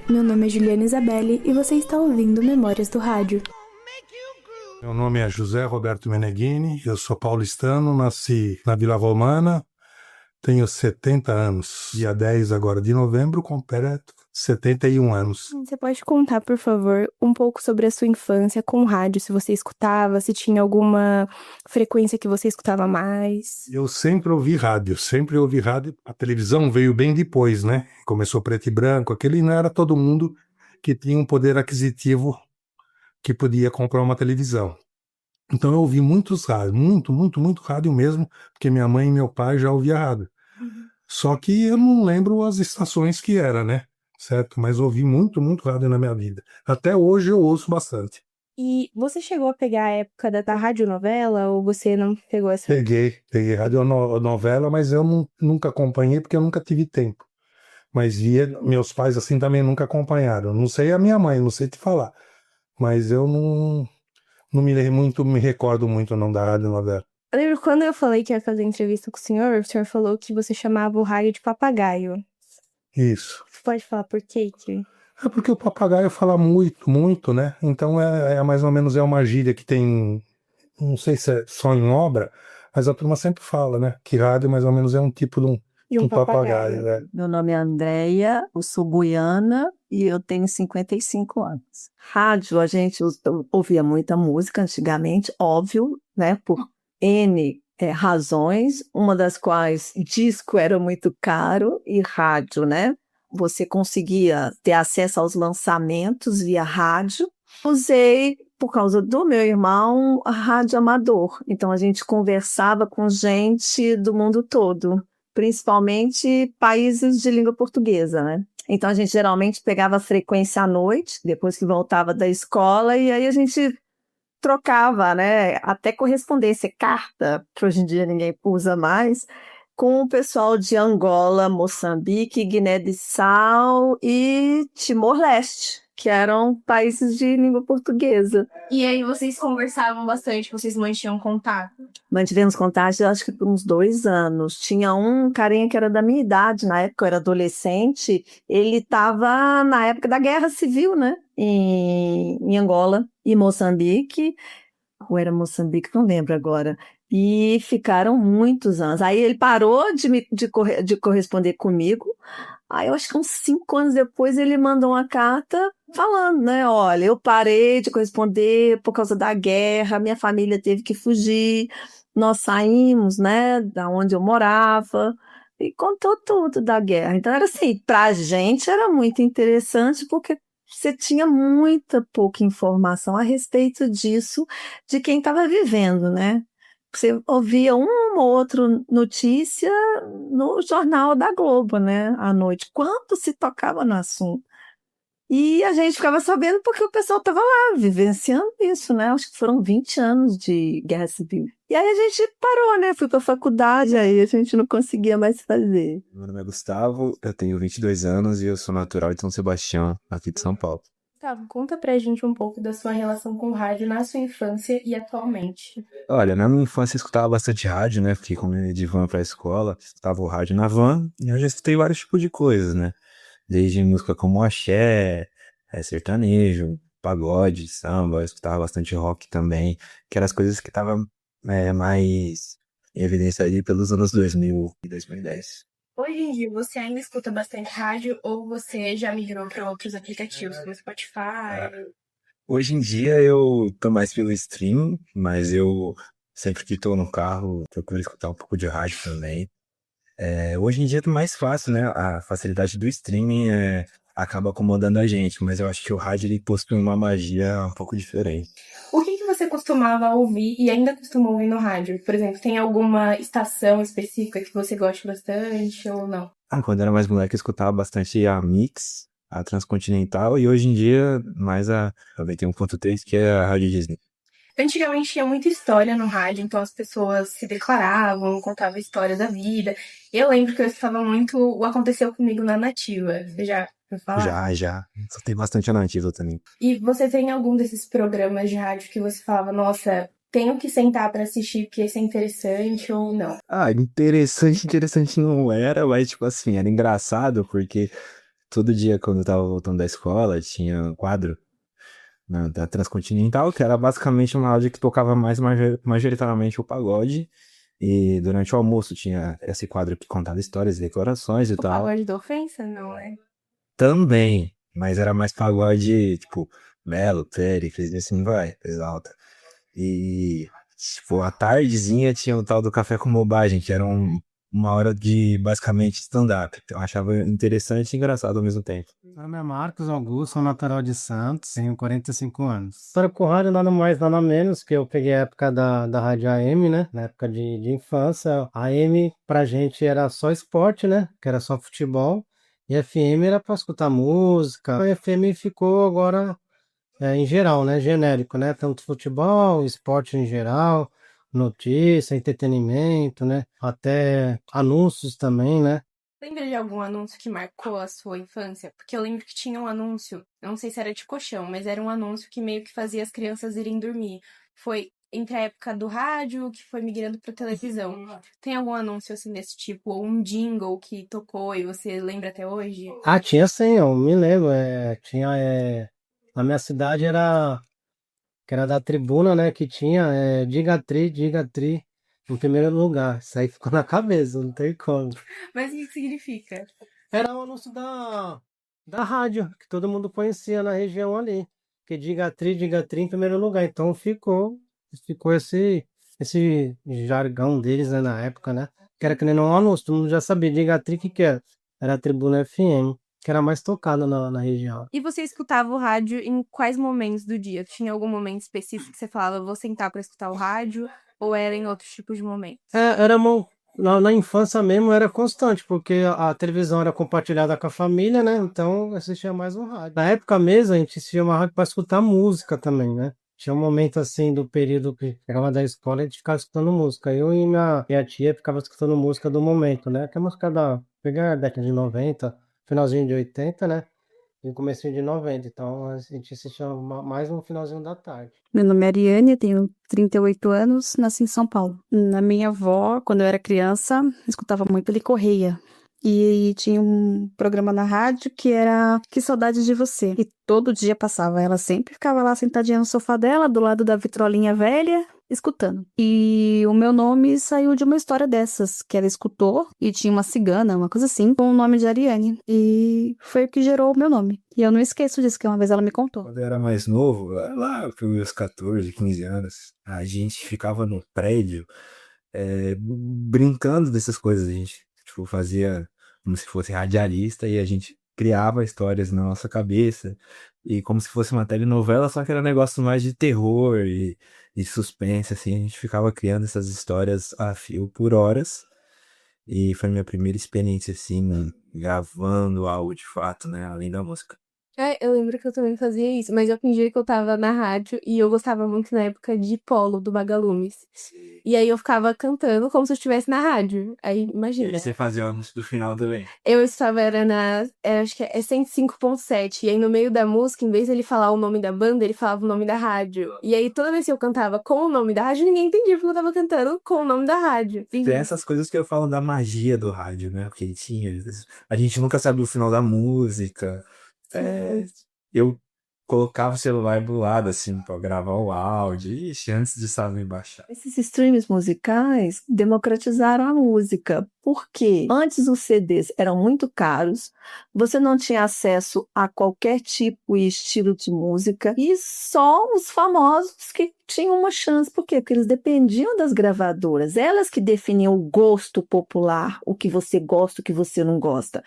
Meu nome é Juliana Isabelle e você está ouvindo Memórias do Rádio. Meu nome é José Roberto Meneghini, eu sou paulistano, nasci na Vila Romana, tenho 70 anos. Dia 10 agora de novembro, completo 71 anos. Você pode contar, por favor, um pouco sobre a sua infância com rádio, se você escutava, se tinha alguma frequência que você escutava mais? Eu sempre ouvi rádio, sempre ouvi rádio. A televisão veio bem depois, né? Começou preto e branco, aquele não era todo mundo que tinha um poder aquisitivo que podia comprar uma televisão. Então eu ouvi muitos rádios, muito rádio mesmo, porque minha mãe e meu pai já ouviam rádio. Só que eu não lembro as estações que era, né? Certo? Mas ouvi muito rádio na minha vida. Até hoje eu ouço bastante. E você chegou a pegar a época da radionovela ou você não pegou essa? Peguei radionovela, mas eu nunca acompanhei porque eu nunca tive tempo. Mas via, meus pais assim também nunca acompanharam. Não sei a minha mãe, não sei te falar. Mas eu não me recordo muito não da radionovela. Eu lembro quando eu falei que ia fazer entrevista com o senhor falou que você chamava o rádio de papagaio. Isso. Você pode falar por quê? É porque o papagaio fala muito, né? Então é mais ou menos uma gíria que tem, não sei se é só em obra, mas a turma sempre fala, né? Que rádio mais ou menos é um tipo De de um um papagaio, né? Meu nome é Andréia, eu sou goiana e eu tenho 55 anos. Rádio, a gente ouvia muita música antigamente, óbvio, né? Por N razões, uma das quais disco era muito caro e rádio, né? Você conseguia ter acesso aos lançamentos via rádio. Usei, por causa do meu irmão, a rádio amador. Então a gente conversava com gente do mundo todo, principalmente países de língua portuguesa, né? Então a gente geralmente pegava a frequência à noite, depois que voltava da escola, e aí a gente trocava, né? Até correspondência, carta, que hoje em dia ninguém usa mais, com o pessoal de Angola, Moçambique, Guiné-Bissau e Timor-Leste, que eram países de língua portuguesa. E aí vocês conversavam bastante, vocês mantinham contato? Mantivemos contato, eu acho que por uns 2 anos. Tinha um carinha que era da minha idade, na época eu era adolescente, ele estava na época da Guerra Civil, né? Em Angola e Moçambique, ou era Moçambique, não lembro agora. E ficaram muitos anos. Aí ele parou de corresponder comigo. Aí eu acho que uns 5 anos depois ele mandou uma carta falando, né? Olha, eu parei de corresponder por causa da guerra, minha família teve que fugir, nós saímos, né, da onde eu morava, e contou tudo da guerra. Então era assim, pra gente era muito interessante porque você tinha muita pouca informação a respeito disso de quem estava vivendo, né? Você ouvia uma ou outra notícia no jornal da Globo, né, à noite, quando se tocava no assunto. E a gente ficava sabendo porque o pessoal estava lá vivenciando isso, né? Acho que foram 20 anos de guerra civil. E aí a gente parou, né? Fui para a faculdade, aí a gente não conseguia mais fazer. Meu nome é Gustavo, eu tenho 22 anos e eu sou natural de São Sebastião, aqui de São Paulo. Gustavo, conta pra gente um pouco da sua relação com o rádio na sua infância e atualmente. Olha, na minha infância eu escutava bastante rádio, né? Fiquei com de van pra escola, escutava o rádio na van e eu já escutei vários tipos de coisas, né? Desde música como axé, sertanejo, pagode, samba, eu escutava bastante rock também, que eram as coisas que estavam mais em evidência ali pelos anos 2000 e 2010. Hoje em dia, você ainda escuta bastante rádio ou você já migrou para outros aplicativos, como Spotify? Hoje em dia eu tô mais pelo stream, mas eu sempre que tô no carro procuro escutar um pouco de rádio também. Hoje em dia é mais fácil, né? A facilidade do streaming acaba acomodando a gente, mas eu acho que o rádio ele possui uma magia um pouco diferente. O que você costumava ouvir e ainda costuma ouvir no rádio? Por exemplo, tem alguma estação específica que você gosta bastante ou não? Quando eu era mais moleque eu escutava bastante a Mix, a Transcontinental e hoje em dia mais a 91.3, que é a Rádio Disney. Antigamente tinha muita história no rádio, então as pessoas se declaravam, contavam a história da vida. Eu lembro que eu escutava muito o Aconteceu Comigo na Nativa. Você já ouviu falar? Já. Só tem bastante a nativa também. E você tem algum desses programas de rádio que você falava, nossa, tenho que sentar pra assistir porque esse é interessante ou não? Interessante não era, mas tipo assim, era engraçado porque todo dia quando eu tava voltando da escola, tinha um quadro da Transcontinental, que era basicamente uma rádio que tocava mais majoritariamente o pagode. E durante o almoço tinha esse quadro que contava histórias, declarações e O tal. pagode da ofensa? Não, né? Também, mas era mais pagode, tipo, Melo, Péricles, e assim vai, Exalta. E, tipo, à tardezinha tinha o tal do Café com Bobagem, que era uma hora de, basicamente, stand-up. Então, eu achava interessante e engraçado ao mesmo tempo. Meu nome é Marcos Augusto, sou natural de Santos, tenho 45 anos. História com rádio nada mais, nada menos, que eu peguei a época da rádio AM, né? Na época de infância. A AM pra gente era só esporte, né? Que era só futebol. E FM era pra escutar música. A FM ficou agora em geral, né? Genérico, né? Tanto futebol, esporte em geral, notícia, entretenimento, né? Até anúncios também, né? Lembra de algum anúncio que marcou a sua infância? Porque eu lembro que tinha um anúncio, eu não sei se era de colchão, mas era um anúncio que meio que fazia as crianças irem dormir. Foi entre a época do rádio, que foi migrando pra televisão. Tem algum anúncio assim desse tipo? Ou um jingle que tocou e você lembra até hoje? Ah, tinha sim, eu me lembro. Tinha, na minha cidade que era da tribuna, né? Que tinha Diga Tri, em primeiro lugar. Isso aí ficou na cabeça, não tem como. Mas o que significa? Era o anúncio da rádio, que todo mundo conhecia na região ali. Que Diga Tri em primeiro lugar. Então ficou esse jargão deles, né, na época, né? Que era que nem um anúncio, todo mundo já sabia. Diga Tri, o que que era? Era a Tribuna FM, que era mais tocada na região. E você escutava o rádio em quais momentos do dia? Tinha algum momento específico que você falava, vou sentar pra escutar o rádio? Ou era em outros tipos de momentos? Na infância mesmo era constante, porque a televisão era compartilhada com a família, né? Então assistia mais o rádio. Na época mesmo, a gente assistia uma rádio para escutar música também, né? Tinha um momento assim do período que chegava da escola, a gente ficava escutando música. Eu e minha tia ficava escutando música do momento, né? Que é música pegar a década de 90, finalzinho de 80, né? E comecinho de 90. Então a gente assistia mais no finalzinho da tarde. Meu nome é Ariane, eu tenho 38 anos, nasci em São Paulo. Na minha avó, quando eu era criança, escutava muito Eli Correia. E tinha um programa na rádio que era Que Saudade de Você. E todo dia passava. Ela sempre ficava lá sentadinha no sofá dela, do lado da vitrolinha velha, escutando. E o meu nome saiu de uma história dessas, que ela escutou e tinha uma cigana, uma coisa assim, com o nome de Ariane. E foi o que gerou o meu nome. E eu não esqueço disso, que uma vez ela me contou. Quando eu era mais novo, lá pelos 14, 15 anos, a gente ficava no prédio brincando dessas coisas. A gente, tipo, fazia como se fosse radialista e a gente criava histórias na nossa cabeça e como se fosse uma telenovela, só que era um negócio mais de terror e suspense, assim. A gente ficava criando essas histórias a fio por horas e foi minha primeira experiência, assim, gravando algo de fato, né, além da música. Eu lembro que eu também fazia isso, mas eu fingia que eu tava na rádio e eu gostava muito na época de Polo, do Vagalumes. E aí eu ficava cantando como se eu estivesse na rádio. Aí, E imagina. você fazia o anúncio do final também. Eu estava, acho que é 105.7. E aí no meio da música, em vez de ele falar o nome da banda, ele falava o nome da rádio. E aí toda vez que eu cantava com o nome da rádio, ninguém entendia porque eu tava cantando com o nome da rádio. Tem essas coisas que eu falo da magia do rádio, né? Porque a gente nunca sabe o final da música. Eu colocava o celular do lado, assim, pra gravar o áudio. Ixi, antes de saber baixar. Esses streams musicais democratizaram a música, porque antes os CDs eram muito caros, você não tinha acesso a qualquer tipo e estilo de música, e só os famosos que tinham uma chance. Por quê? Porque eles dependiam das gravadoras, elas que definiam o gosto popular, o que você gosta, o que você não gosta.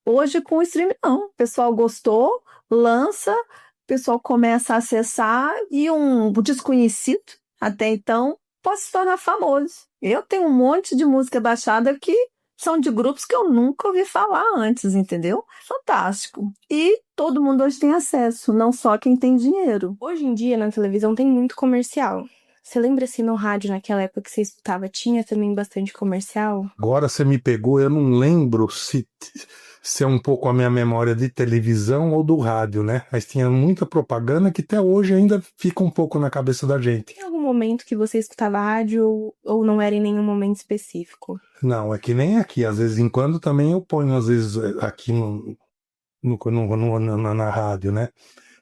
Hoje, com o streaming, não. O pessoal gostou, lança, o pessoal começa a acessar e um desconhecido até então, pode se tornar famoso. Eu tenho um monte de música baixada que são de grupos que eu nunca ouvi falar antes, entendeu? Fantástico. E todo mundo hoje tem acesso, não só quem tem dinheiro. Hoje em dia, na televisão, tem muito comercial. Você lembra se no rádio, naquela época que você escutava, tinha também bastante comercial? Agora você me pegou, eu não lembro se é um pouco a minha memória de televisão ou do rádio, né? Mas tinha muita propaganda que até hoje ainda fica um pouco na cabeça da gente. Tem algum momento que você escutava rádio ou não era em nenhum momento específico? Não, é que nem aqui, às vezes em quando também eu ponho, às vezes aqui na rádio, né?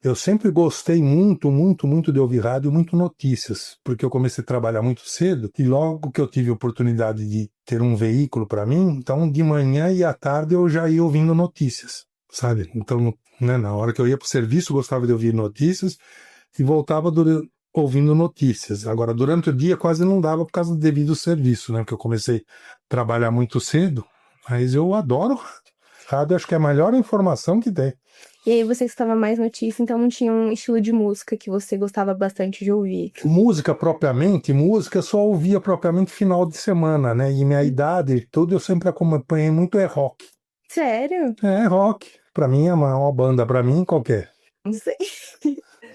Eu sempre gostei muito, muito, muito de ouvir rádio, muito notícias, porque eu comecei a trabalhar muito cedo e logo que eu tive a oportunidade de ter um veículo para mim, então de manhã e à tarde eu já ia ouvindo notícias, sabe? Então, né, na hora que eu ia para o serviço, eu gostava de ouvir notícias e voltava ouvindo notícias. Agora, durante o dia quase não dava por causa do devido serviço, né? Porque eu comecei a trabalhar muito cedo, mas eu adoro rádio. Rádio acho que é a melhor informação que tem. E aí você escutava mais notícia, então não tinha um estilo de música que você gostava bastante de ouvir? Música propriamente, música eu só ouvia propriamente final de semana, né? E minha idade e tudo, eu sempre acompanhei muito rock. Sério? Rock. Pra mim é uma banda, pra mim qualquer. Não sei.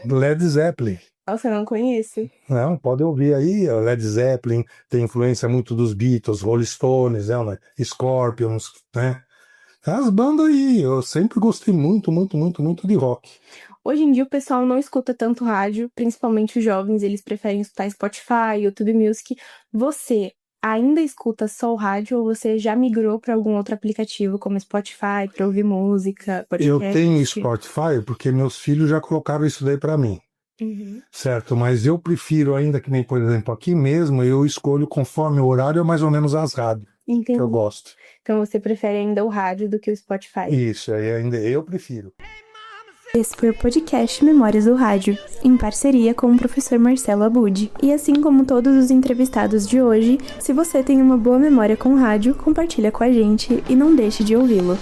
Led Zeppelin. Nossa, eu não conheço. Não, pode ouvir aí, Led Zeppelin tem influência muito dos Beatles, Rolling Stones, né? Scorpions, né? As bandas aí, eu sempre gostei muito, muito, muito, muito de rock. Hoje em dia o pessoal não escuta tanto rádio, principalmente os jovens, eles preferem escutar Spotify, YouTube Music. Você ainda escuta só o rádio ou você já migrou para algum outro aplicativo como Spotify para ouvir música, podcast? Eu tenho Spotify porque meus filhos já colocaram isso daí pra mim. Uhum. Certo, mas eu prefiro ainda que nem, por exemplo, aqui mesmo, eu escolho conforme o horário, mais ou menos as rádios Entendi. que eu gosto. Então você prefere ainda o rádio do que o Spotify? Isso, aí ainda eu prefiro. Esse foi o podcast Memórias do Rádio, em parceria com o professor Marcelo Abud. E assim como todos os entrevistados de hoje, se você tem uma boa memória com rádio, compartilha com a gente e não deixe de ouvi-lo.